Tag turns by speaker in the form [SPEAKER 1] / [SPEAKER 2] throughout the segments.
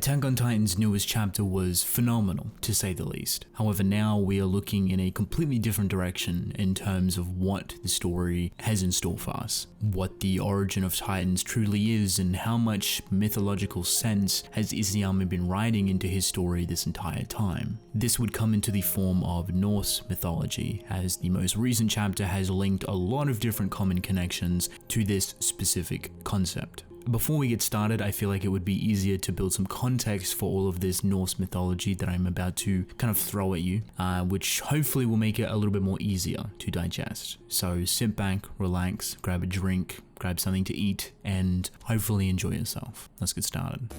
[SPEAKER 1] Attack on Titan's newest chapter was phenomenal, to say the least. However, now we are looking in a completely different direction in terms of what the story has in store for us, what the origin of Titans truly is, and how much mythological sense has Isayama been writing into his story this entire time. This would come into the form of Norse mythology, as the most recent chapter has linked a lot of different common connections to this specific concept. Before we get started, I feel like it would be easier to build some context for all of this Norse mythology that I'm about to kind of throw at you, which hopefully will make it a little bit more easier to digest. So sit back, relax, grab a drink, grab something to eat, and hopefully enjoy yourself. Let's get started.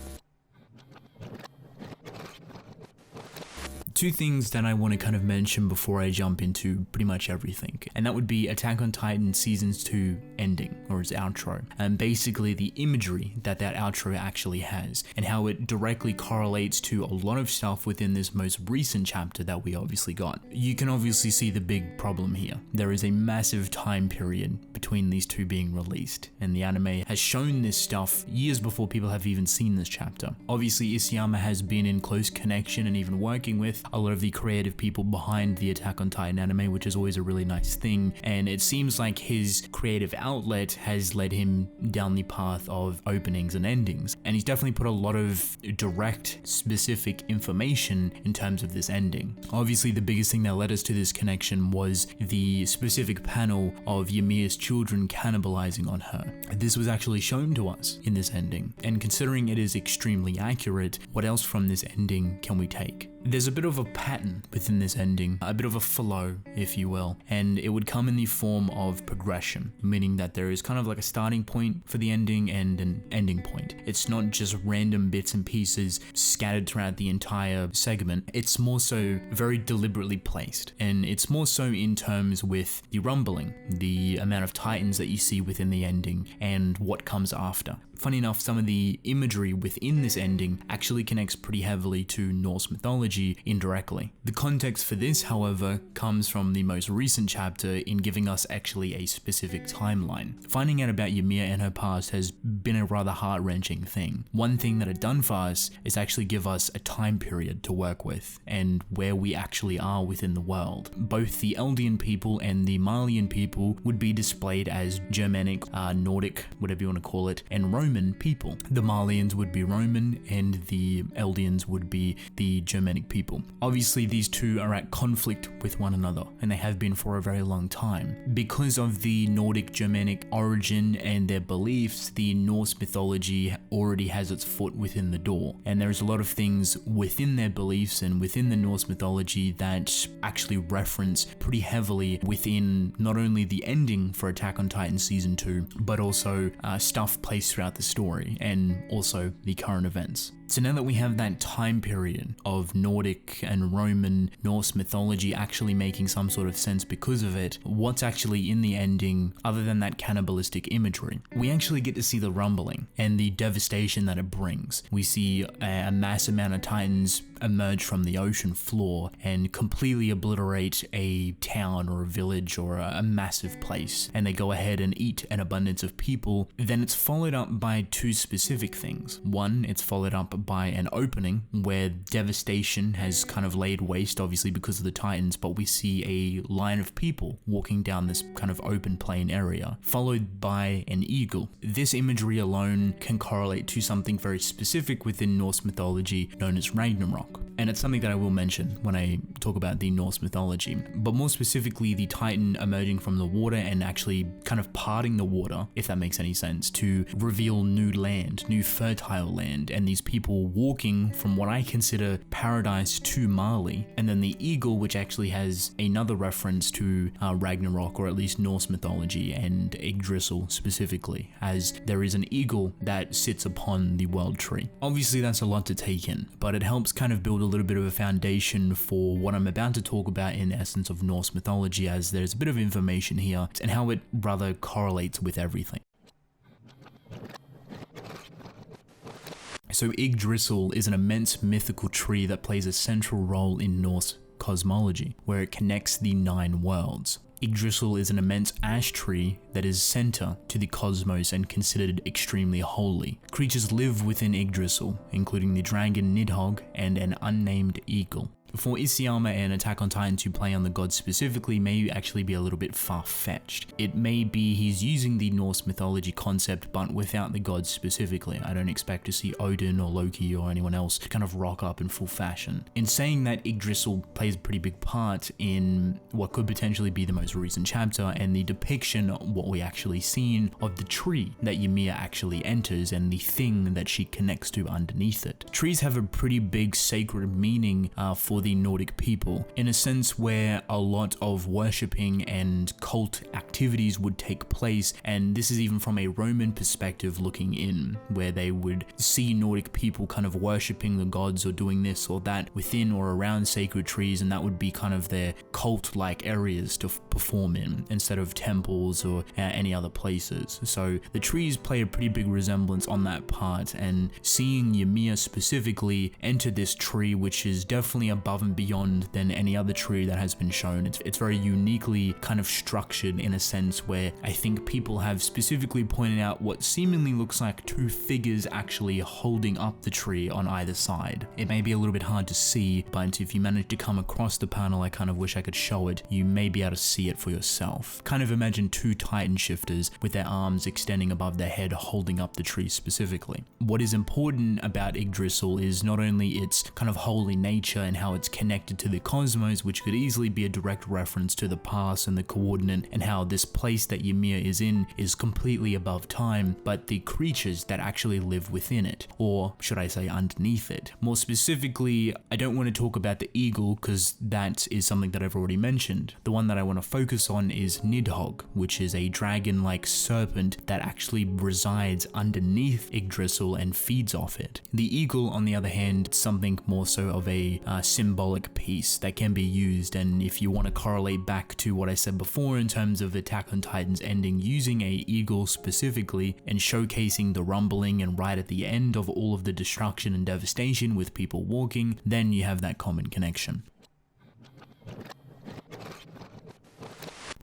[SPEAKER 1] Two things that I want to kind of mention before I jump into pretty much everything, and that would be Attack on Titan Season 2 ending, or its outro, and basically the imagery that outro actually has, and how it directly correlates to a lot of stuff within this most recent chapter that we obviously got. You can obviously see the big problem here. There is a massive time period between these two being released, and the anime has shown this stuff years before people have even seen this chapter. Obviously, Isayama has been in close connection and even working with a lot of the creative people behind the Attack on Titan anime, which is always a really nice thing, and it seems like his creative outlet has led him down the path of openings and endings, and he's definitely put a lot of direct, specific information in terms of this ending. Obviously, the biggest thing that led us to this connection was the specific panel of Ymir's children cannibalizing on her. This was actually shown to us in this ending, and considering it is extremely accurate, what else from this ending can we take? There's a bit of a pattern within this ending, a bit of a flow, if you will, and it would come in the form of progression, meaning that there is kind of like a starting point for the ending and an ending point. It's not just random bits and pieces scattered throughout the entire segment, it's more so very deliberately placed, and it's more so in terms with the rumbling, the amount of titans that you see within the ending, and what comes after. Funny enough, some of the imagery within this ending actually connects pretty heavily to Norse mythology indirectly. The context for this, however, comes from the most recent chapter in giving us actually a specific timeline. Finding out about Ymir and her past has been a rather heart-wrenching thing. One thing that it done for us is actually give us a time period to work with and where we actually are within the world. Both the Eldian people and the Malian people would be displayed as Germanic, Nordic, whatever you want to call it, and Roman people. The Malians would be Roman and the Eldians would be the Germanic people. Obviously, these two are at conflict with one another, and they have been for a very long time. Because of the Nordic Germanic origin and their beliefs, the Norse mythology already has its foot within the door, and there's a lot of things within their beliefs and within the Norse mythology that actually reference pretty heavily within not only the ending for Attack on Titan Season 2, but also stuff placed throughout the story and also the current events. So now that we have that time period of Nordic and Roman Norse mythology actually making some sort of sense because of it, what's actually in the ending other than that cannibalistic imagery? We actually get to see the rumbling and the devastation that it brings. We see a mass amount of titans emerge from the ocean floor and completely obliterate a town or a village or a massive place, and they go ahead and eat an abundance of people. Then it's followed up by two specific things. One, it's followed up by an opening where devastation has kind of laid waste, obviously because of the titans, but we see a line of people walking down this kind of open plain area, followed by an eagle. This imagery alone can correlate to something very specific within Norse mythology known as Ragnarok. And it's something that I will mention when I talk about the Norse mythology, but more specifically the Titan emerging from the water and actually kind of parting the water, if that makes any sense, to reveal new land, new fertile land, and these people walking from what I consider paradise to Mali, and then the eagle, which actually has another reference to Ragnarok, or at least Norse mythology, and Yggdrasil specifically, as there is an eagle that sits upon the world tree. Obviously that's a lot to take in, but it helps kind of build a little bit of a foundation for what I'm about to talk about in the essence of Norse mythology, as there's a bit of information here and how it rather correlates with everything. So Yggdrasil is an immense mythical tree that plays a central role in Norse cosmology, where it connects the 9 worlds. Yggdrasil is an immense ash tree that is center to the cosmos and considered extremely holy. Creatures live within Yggdrasil, including the dragon Nidhogg and an unnamed eagle. For Isayama and Attack on Titan to play on the gods specifically may actually be a little bit far-fetched. It may be he's using the Norse mythology concept but without the gods specifically. I don't expect to see Odin or Loki or anyone else kind of rock up in full fashion. In saying that, Yggdrasil plays a pretty big part in what could potentially be the most recent chapter and the depiction of what we actually seen of the tree that Ymir actually enters and the thing that she connects to underneath it. Trees have a pretty big sacred meaning for the Nordic people, in a sense where a lot of worshipping and cult activities would take place, and this is even from a Roman perspective looking in, where they would see Nordic people kind of worshipping the gods or doing this or that within or around sacred trees, and that would be kind of their cult-like areas to perform in, instead of temples or any other places. So the trees play a pretty big resemblance on that part, and seeing Ymir specifically enter this tree, which is definitely above and beyond than any other tree that has been shown. It's very uniquely kind of structured in a sense where I think people have specifically pointed out what seemingly looks like two figures actually holding up the tree on either side. It may be a little bit hard to see, but if you manage to come across the panel, I kind of wish I could show it, you may be able to see it for yourself. Kind of imagine two Titan shifters with their arms extending above their head holding up the tree specifically. What is important about Yggdrasil is not only its kind of holy nature and how it's connected to the cosmos, which could easily be a direct reference to the past and the coordinate and how this place that Ymir is in is completely above time, but the creatures that actually live within it, or should I say underneath it. More specifically, I don't want to talk about the eagle because that is something that I've already mentioned. The one that I want to focus on is Nidhogg, which is a dragon-like serpent that actually resides underneath Yggdrasil and feeds off it. The eagle, on the other hand, is something more so of a symbolic piece that can be used, and if you want to correlate back to what I said before in terms of Attack on Titan's ending using a eagle specifically and showcasing the rumbling and right at the end of all of the destruction and devastation with people walking, then you have that common connection.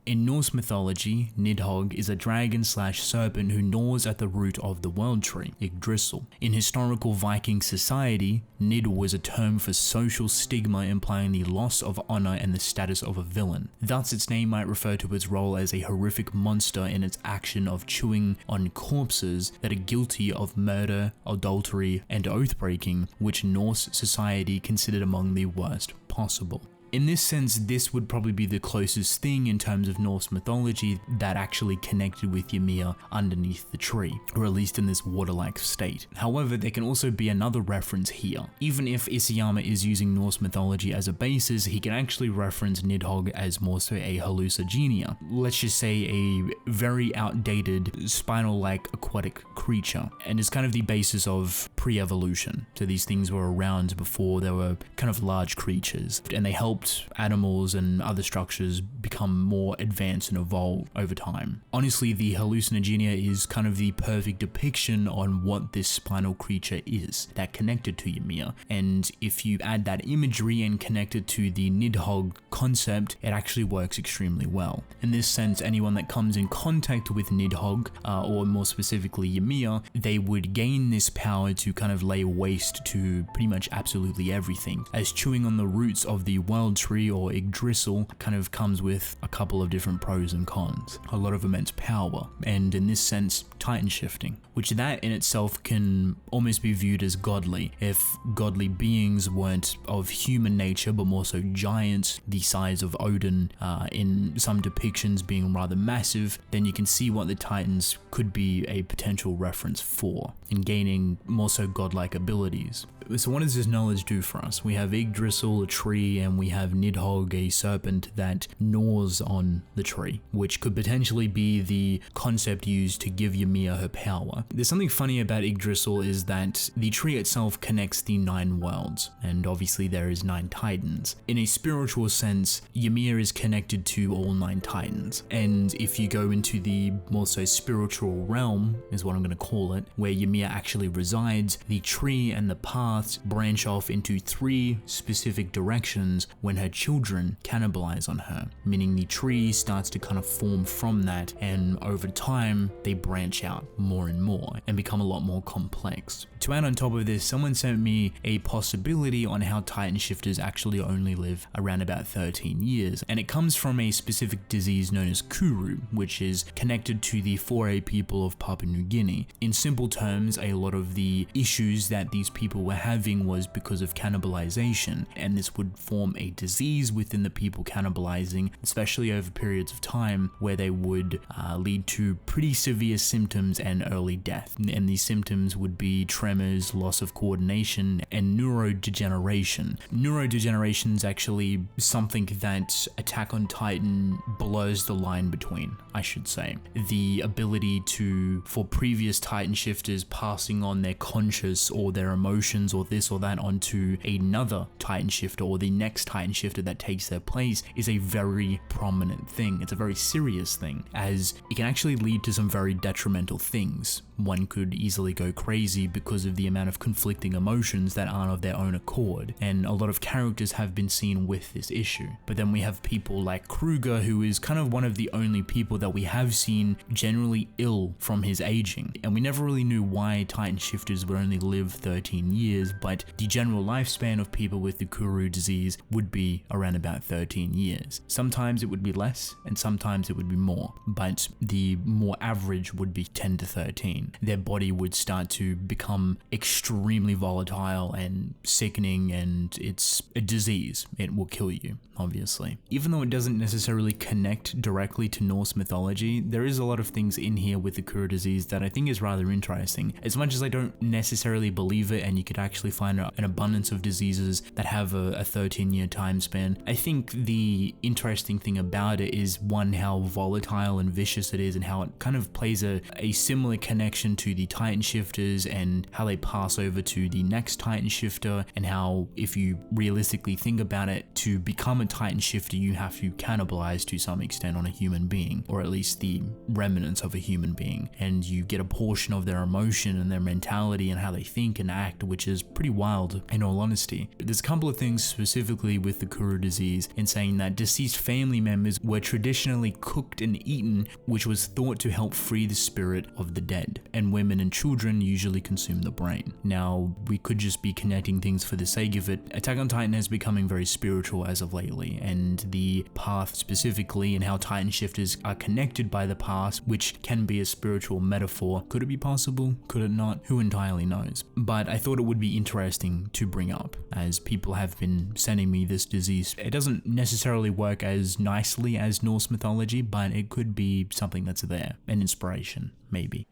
[SPEAKER 1] In Norse mythology, Nidhogg is a dragon/serpent who gnaws at the root of the world tree, Yggdrasil. In historical Viking society, Nid was a term for social stigma implying the loss of honor and the status of a villain. Thus, its name might refer to its role as a horrific monster in its action of chewing on corpses that are guilty of murder, adultery, and oath-breaking, which Norse society considered among the worst possible. In this sense, this would probably be the closest thing in terms of Norse mythology that actually connected with Ymir underneath the tree, or at least in this water-like state. However, there can also be another reference here. Even if Isayama is using Norse mythology as a basis, he can actually reference Nidhogg as more so a hallucigenia. Let's just say a very outdated spinal-like aquatic creature, and is kind of the basis of pre-evolution. So these things were around before they were kind of large creatures, and they helped animals and other structures become more advanced and evolve over time. Honestly, the hallucinogenia is kind of the perfect depiction on what this spinal creature is that connected to Ymir, and if you add that imagery and connect it to the Nidhogg concept, it actually works extremely well. In this sense, anyone that comes in contact with Nidhogg, or more specifically Ymir, they would gain this power to kind of lay waste to pretty much absolutely everything, as chewing on the roots of the world tree or Yggdrasil kind of comes with a couple of different pros and cons. A lot of immense power, and in this sense, Titan shifting, which that in itself can almost be viewed as godly. If godly beings weren't of human nature, but more so giants, the size of Odin, in some depictions being rather massive, then you can see what the Titans could be a potential reference for, in gaining more so godlike abilities. So what does this knowledge do for us? We have Yggdrasil, a tree, and we have Nidhogg, a serpent that gnaws on the tree, which could potentially be the concept used to give Ymir her power. There's something funny about Yggdrasil is that the tree itself connects the 9 worlds, and obviously there is 9 Titans. In a spiritual sense, Ymir is connected to all 9 Titans, and if you go into the more so spiritual realm, is what I'm going to call it, where Ymir actually resides, the tree and the paths branch off into 3 specific directions when when her children cannibalize on her, meaning the tree starts to kind of form from that, and over time they branch out more and more and become a lot more complex. To add on top of this, someone sent me a possibility on how Titan shifters actually only live around about 13 years, and it comes from a specific disease known as Kuru, which is connected to the Foray people of Papua New Guinea. In simple terms, a lot of the issues that these people were having was because of cannibalization, and this would form a disease within the people cannibalizing, especially over periods of time where they would lead to pretty severe symptoms and early death. And these symptoms would be tremors, loss of coordination, and neurodegeneration. Neurodegeneration is actually something that Attack on Titan blurs the line between, I should say. The ability for previous Titan shifters passing on their conscious or their emotions or this or that onto another Titan shifter or the next Titan shifter that takes their place is a very prominent thing. It's a very serious thing, as it can actually lead to some very detrimental things. One could easily go crazy because of the amount of conflicting emotions that aren't of their own accord, and a lot of characters have been seen with this issue. But then we have people like Kruger, who is kind of one of the only people that we have seen generally ill from his aging, and we never really knew why Titan shifters would only live 13 years, but the general lifespan of people with the Kuru disease would be around about 13 years. Sometimes it would be less, and sometimes it would be more, but the more average would be 10 to 13. Their body would start to become extremely volatile and sickening, and it's a disease. It will kill you, obviously. Even though it doesn't necessarily connect directly to Norse mythology, there is a lot of things in here with the Kuru disease that I think is rather interesting. As much as I don't necessarily believe it, and you could actually find an abundance of diseases that have a 13-year time span, I think the interesting thing about it is, one, how volatile and vicious it is, and how it kind of plays a similar connection to the Titan shifters and how they pass over to the next Titan shifter, and how, if you realistically think about it, to become a Titan shifter you have to cannibalize to some extent on a human being, or at least the remnants of a human being, and you get a portion of their emotion and their mentality and how they think and act, which is pretty wild in all honesty. There's a couple of things specifically with the Kuru disease in saying that deceased family members were traditionally cooked and eaten, which was thought to help free the spirit of the dead, and women and children usually consume the brain. Now, we could just be connecting things for the sake of it. Attack on Titan is becoming very spiritual as of lately, and the path specifically, and how Titan shifters are connected by the past, which can be a spiritual metaphor. Could it be possible? Could it not? Who entirely knows? But I thought it would be interesting to bring up, as people have been sending me this disease. It doesn't necessarily work as nicely as Norse mythology, but it could be something that's there, an inspiration, maybe.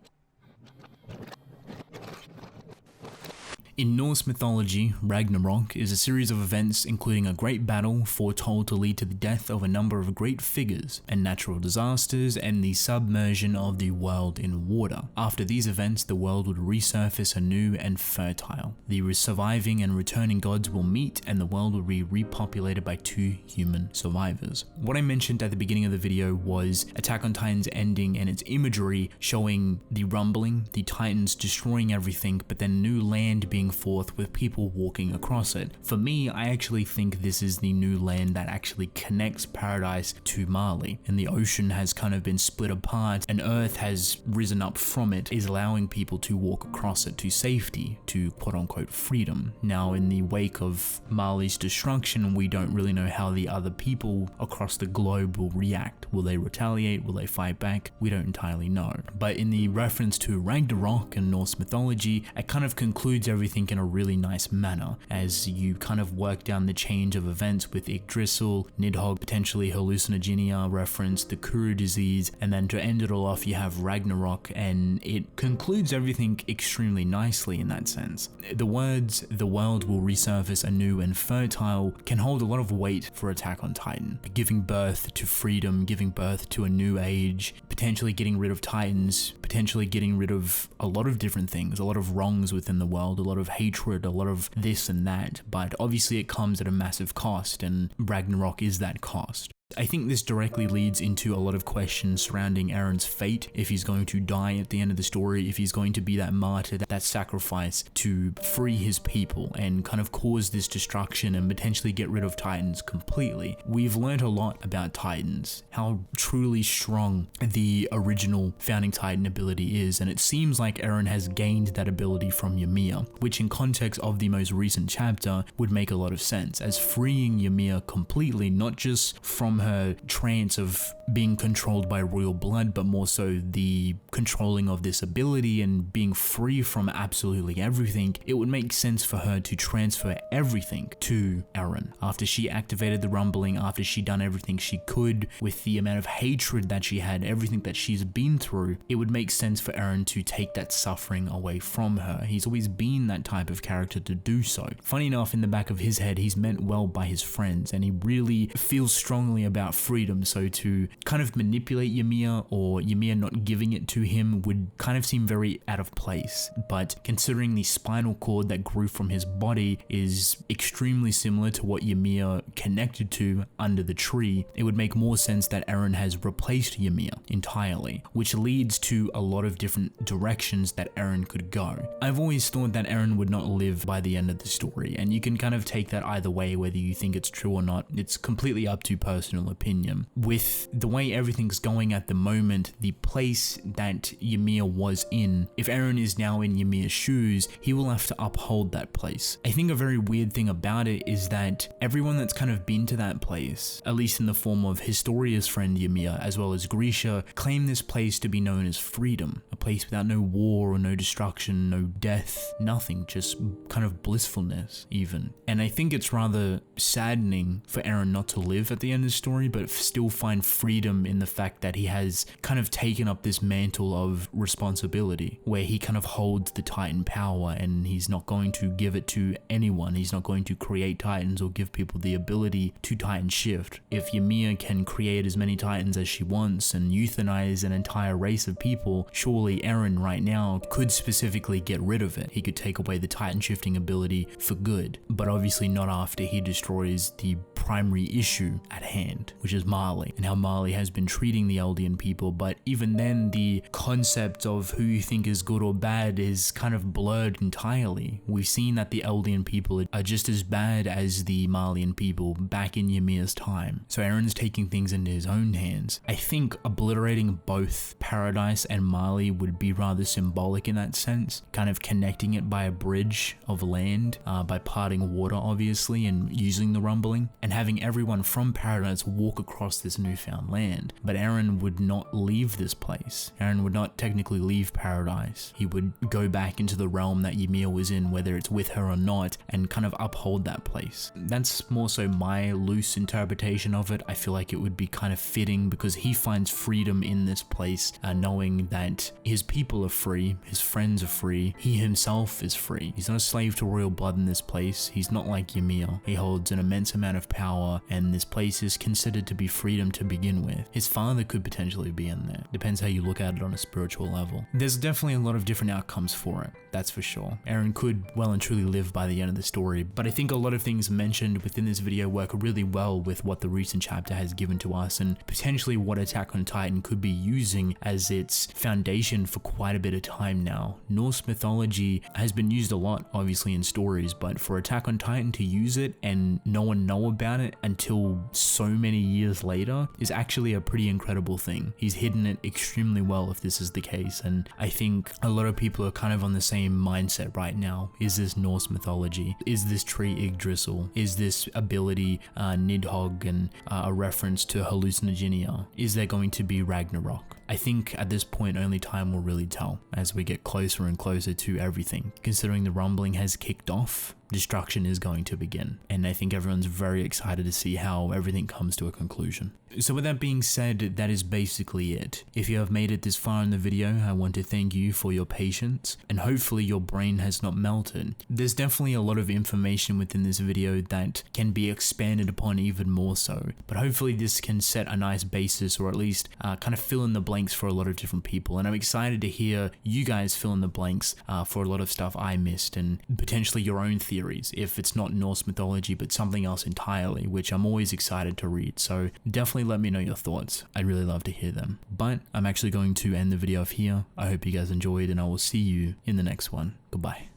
[SPEAKER 1] In Norse mythology, Ragnarok is a series of events including a great battle foretold to lead to the death of a number of great figures, and natural disasters, and the submersion of the world in water. After these events, the world would resurface anew and fertile. The surviving and returning gods will meet, and the world will be repopulated by 2 human survivors. What I mentioned at the beginning of the video was Attack on Titan's ending and its imagery showing the rumbling, the Titans destroying everything, but then new land being forth with people walking across it. For me, I actually think this is the new land that actually connects Paradise to Mali, and the ocean has kind of been split apart and Earth has risen up from it, is allowing people to walk across it to safety, to quote-unquote freedom. Now, in the wake of Mali's destruction, we don't really know how the other people across the globe will react. Will they retaliate? Will they fight back? We don't entirely know. But in the reference to Ragnarok and Norse mythology, it kind of concludes everything in a really nice manner, as you kind of work down the change of events with Yggdrasil, Nidhogg, potentially hallucinogenia reference, the Kuru disease, and then to end it all off you have Ragnarok, and it concludes everything extremely nicely in that sense. The words, "the world will resurface anew and fertile," can hold a lot of weight for Attack on Titan, giving birth to freedom, giving birth to a new age, potentially getting rid of Titans, potentially getting rid of a lot of different things, a lot of wrongs within the world, a lot of hatred, a lot of this and that, but obviously it comes at a massive cost, and Ragnarok is that cost. I think this directly leads into a lot of questions surrounding Aaron's fate, if he's going to die at the end of the story, if he's going to be that martyr, that sacrifice to free his people and kind of cause this destruction and potentially get rid of Titans completely. We've learned a lot about Titans, how truly strong the original founding Titan ability is, and it seems like Eren has gained that ability from Ymir, which in context of the most recent chapter would make a lot of sense, as freeing Ymir completely, not just from her trance of being controlled by royal blood, but more so the controlling of this ability and being free from absolutely everything. It would make sense for her to transfer everything to Eren. After she activated the rumbling, after she'd done everything she could with the amount of hatred that she had, everything that she's been through, it would make sense for Eren to take that suffering away from her. He's always been that type of character to do so. Funny enough, in the back of his head, he's meant well by his friends, and he really feels strongly about freedom, so to kind of manipulate Ymir, or Ymir not giving it to him, would kind of seem very out of place. But considering the spinal cord that grew from his body is extremely similar to what Ymir connected to under the tree, it would make more sense that Eren has replaced Ymir entirely, which leads to a lot of different directions that Eren could go. I've always thought that Eren would not live by the end of the story, and you can kind of take that either way, whether you think it's true or not. It's completely up to personal opinion. With the way everything's going at the moment, the place that Ymir was in, if Eren is now in Ymir's shoes, he will have to uphold that place. I think a very weird thing about it is that everyone that's kind of been to that place, at least in the form of Historia's friend Ymir, as well as Grisha, claim this place to be known as freedom, a place without no war or no destruction, no death, nothing, just kind of blissfulness even. And I think it's rather saddening for Eren not to live at the end of the story, but still find freedom in the fact that he has kind of taken up this mantle of responsibility, where he kind of holds the Titan power and he's not going to give it to anyone. He's not going to create Titans or give people the ability to Titan shift. If Ymir can create as many Titans as she wants and euthanize an entire race of people, surely Eren right now could specifically get rid of it. He could take away the Titan shifting ability for good, but obviously not after he destroys the primary issue at hand, which is Marley, and how Marley has been treating the Eldian people. But even then, the concept of who you think is good or bad is kind of blurred entirely. We've seen that the Eldian people are just as bad as the Marleyan people back in Ymir's time. So Eren's taking things into his own hands. I think obliterating both Paradise and Marley would be rather symbolic in that sense, kind of connecting it by a bridge of land, by parting water obviously and using the rumbling, and having everyone from Paradise walk across this newfound land. But Eren would not leave this place. Eren would not technically leave Paradise. He would go back into the realm that Ymir was in, whether it's with her or not, and kind of uphold that place. That's more so my loose interpretation of it. I feel like it would be kind of fitting because he finds freedom in this place, knowing that his people are free, his friends are free, he himself is free. He's not a slave to royal blood in this place. He's not like Ymir. He holds an immense amount of power, and this place is considered to be freedom to begin with. His father could potentially be in there. Depends how you look at it on a spiritual level. There's definitely a lot of different outcomes for it, that's for sure. Eren could well and truly live by the end of the story, but I think a lot of things mentioned within this video work really well with what the recent chapter has given to us, and potentially what Attack on Titan could be using as its foundation for quite a bit of time now. Norse mythology has been used a lot, obviously, in stories, but for Attack on Titan to use it and no one know about it until so many years later is actually a pretty incredible thing. He's hidden it extremely well if this is the case, and I think a lot of people are kind of on the same mindset right now. Is this Norse mythology? Is this tree Yggdrasil? Is this ability Nidhogg and a reference to hallucinogenia? Is there going to be Ragnarok? I think at this point only time will really tell as we get closer and closer to everything. Considering the rumbling has kicked off, destruction is going to begin, and I think everyone's very excited to see how everything comes to a conclusion. So with that being said, that is basically it. If you have made it this far in the video, I want to thank you for your patience, and hopefully your brain has not melted. There's definitely a lot of information within this video that can be expanded upon even more so, but hopefully this can set a nice basis, or at least kind of fill in the blanks blanks for a lot of different people, and I'm excited to hear you guys fill in the blanks for a lot of stuff I missed, and potentially your own theories if it's not Norse mythology but something else entirely, which I'm always excited to read. So definitely let me know your thoughts. I'd really love to hear them. But I'm actually going to end the video off here. I hope you guys enjoyed, and I will see you in the next one. Goodbye.